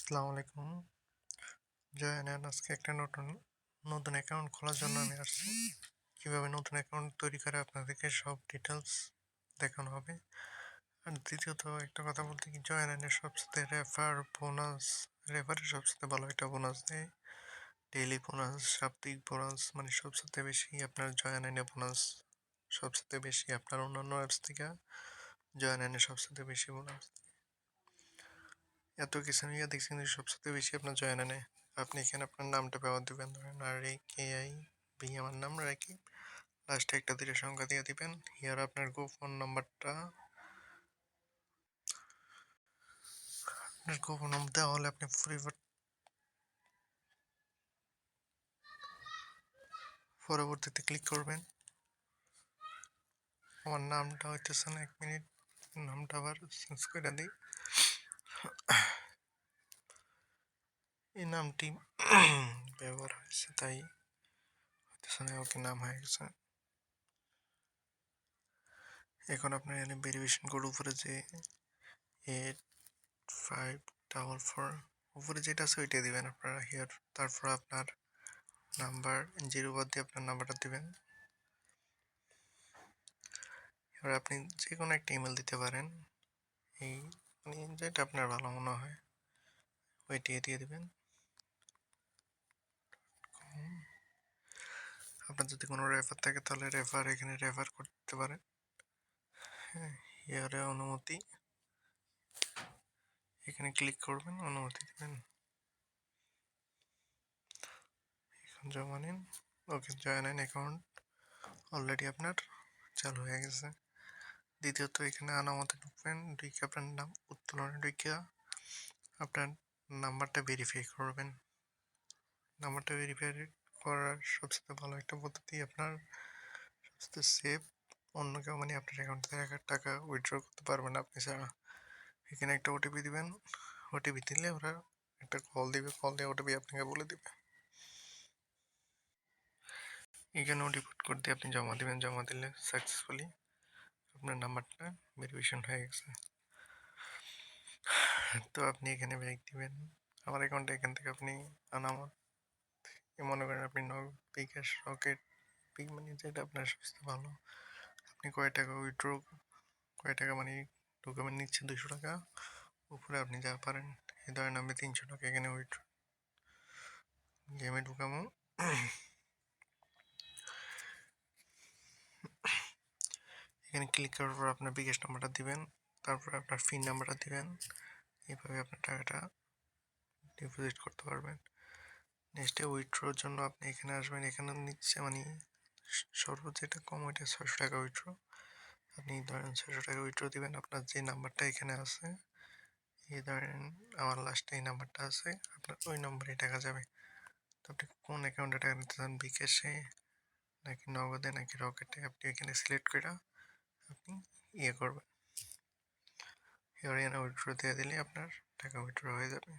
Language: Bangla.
আসসালামু আলাইকুম। জয়েন আজকে একটা নতুন অ্যাকাউন্ট খোলার জন্য আমি আসছি। কিভাবে নতুন অ্যাকাউন্ট তৈরি করে আপনাদেরকে সব ডিটেলস দেখানো হবে। আর দ্বিতীয়ত একটা কথা বলতে কি জয়েনের সবচেয়ে রেফারের সবচেয়ে ভালো একটা বোনাস দেয়। ডেইলি বোনাস, সাপ্তাহিক বোনাস মানে সবচেয়ে বেশি আপনার জয়েনে বোনাস সবচেয়ে বেশি আপনার অন্যান্য অ্যাপস থেকে জয়েনে সবচেয়ে বেশি বোনাস। এত কিছু নিয়ে দেখছি কিন্তু সবচেয়ে বেশি আপনার জয়েন আনে। আপনি এখানে আপনার নামটা ব্যবহার দিবেন, ধরেন RAKIB আমার নাম রাখি, লাস্টে একটা দুটো সংখ্যা দিয়ে দিবেন। হিয়ার আপনার গোপন নাম্বারটা দেওয়া হলে আপনি পরবর্তীতে ক্লিক করবেন। আমার নামটা হইতেছে না, 1 মিনিট, নামটা আবার চেঞ্জ করে দিই। এই নামটি ব্যবহার হয়েছে তাই হইতেছে না, ওকে নাম হয়ে গেছে। এখন আপনার এখানে ভেরিফিকেশন কোড উপরে যে 8544 উপরে যেটা আছে ওইটা দিবেন আপনারা হিয়ার। তারপর আপনার নাম্বার 0 বাদ দিয়ে আপনার নাম্বারটা দিবেন। এবার আপনি যে কোনো একটা ইমেল দিতে পারেন, এই মানে যেটা আপনার ভালো মনে হয় ওইটিয়ে দিয়ে দিবেন। আপনার যদি কোনো রেফার থাকে তাহলে এখানে রেফার করতে পারেন। হ্যাঁ, হিয়ারে অনুমতি, এখানে ক্লিক করবেন, অনুমতি দিবেন, এখন জমা নিন। ওকে, জয়েন অ্যাকাউন্ট অলরেডি আপনার চালু হয়ে গেছে। দ্বিতীয়ত এখানে আনামতে ঢুকবেন, ঢুকে আপনার নাম উত্তোলনে ঢুকে আপনার নাম্বারটা ভেরিফাই করবেন। নাম্বারটা ভেরিফাই করার সবচেয়ে ভালো একটা পদ্ধতি, আপনার সবচেয়ে সেফ, অন্য কেউ মানে আপনার অ্যাকাউন্ট থেকে টাকা উইথড্র করতে পারবেন আপনি ছাড়া। এখানে একটা ওটিপি দিবেন, ওটিপি দিলে ওরা একটা কল দিবে, কল দিয়ে ওটিপি আপনাকে বলে দিবে। এখানে ওটিপি কোড দিয়ে আপনি জমা দিবেন, জমা দিলে সাকসেসফুলি আপনার নাম্বারটা ভেরিফিকেশন হয়ে গেছে। তো আপনি এখানে ব্যাক দিবেন, আমার অ্যাকাউন্টে এখান থেকে আপনি আনামত মনে করেন আপনি বিকাশ, রকেট, পিক মানি যেটা আপনার সবচেয়ে ভালো, আপনি কয় টাকা মানে ঢুকাবেন, নিচ্ছে 200 টাকা, উপরে আপনি যা পারেন। এই ধরেন আমি 300 টাকা এখানে উইথড্র গেমে ঢুকাবো। এখানে ক্লিক করার পর আপনার বিকাশ নাম্বারটা দিবেন, তারপর আপনার পিন নাম্বারটা দিবেন। এইভাবে আপনার টাকাটা ডিপোজিট করতে পারবেন। নেক্সটে উইথড্রোর জন্য আপনি এখানে আসবেন, এখানে নিচ্ছে মানে সর্বোচ্চ যেটা কম ওইটা 600 টাকা উইথড্রো। আপনি ধরেন 600 টাকা উইথড্রো দিবেন, আপনার যে নাম্বারটা এখানে আছে, এই ধরেন আমার লাস্টে এই নাম্বারটা আছে, আপনার ওই নম্বরে টাকা যাবে। তো আপনি কোন অ্যাকাউন্টে টাকা নিতে চান, বিকাশে নাকি নগদে নাকি রকেটে, আপনি এখানে সিলেক্ট করে আপনি করবেন। এবার এখানে উইথড্রো দিয়ে দিলে আপনার টাকা উইথড্র হয়ে যাবে।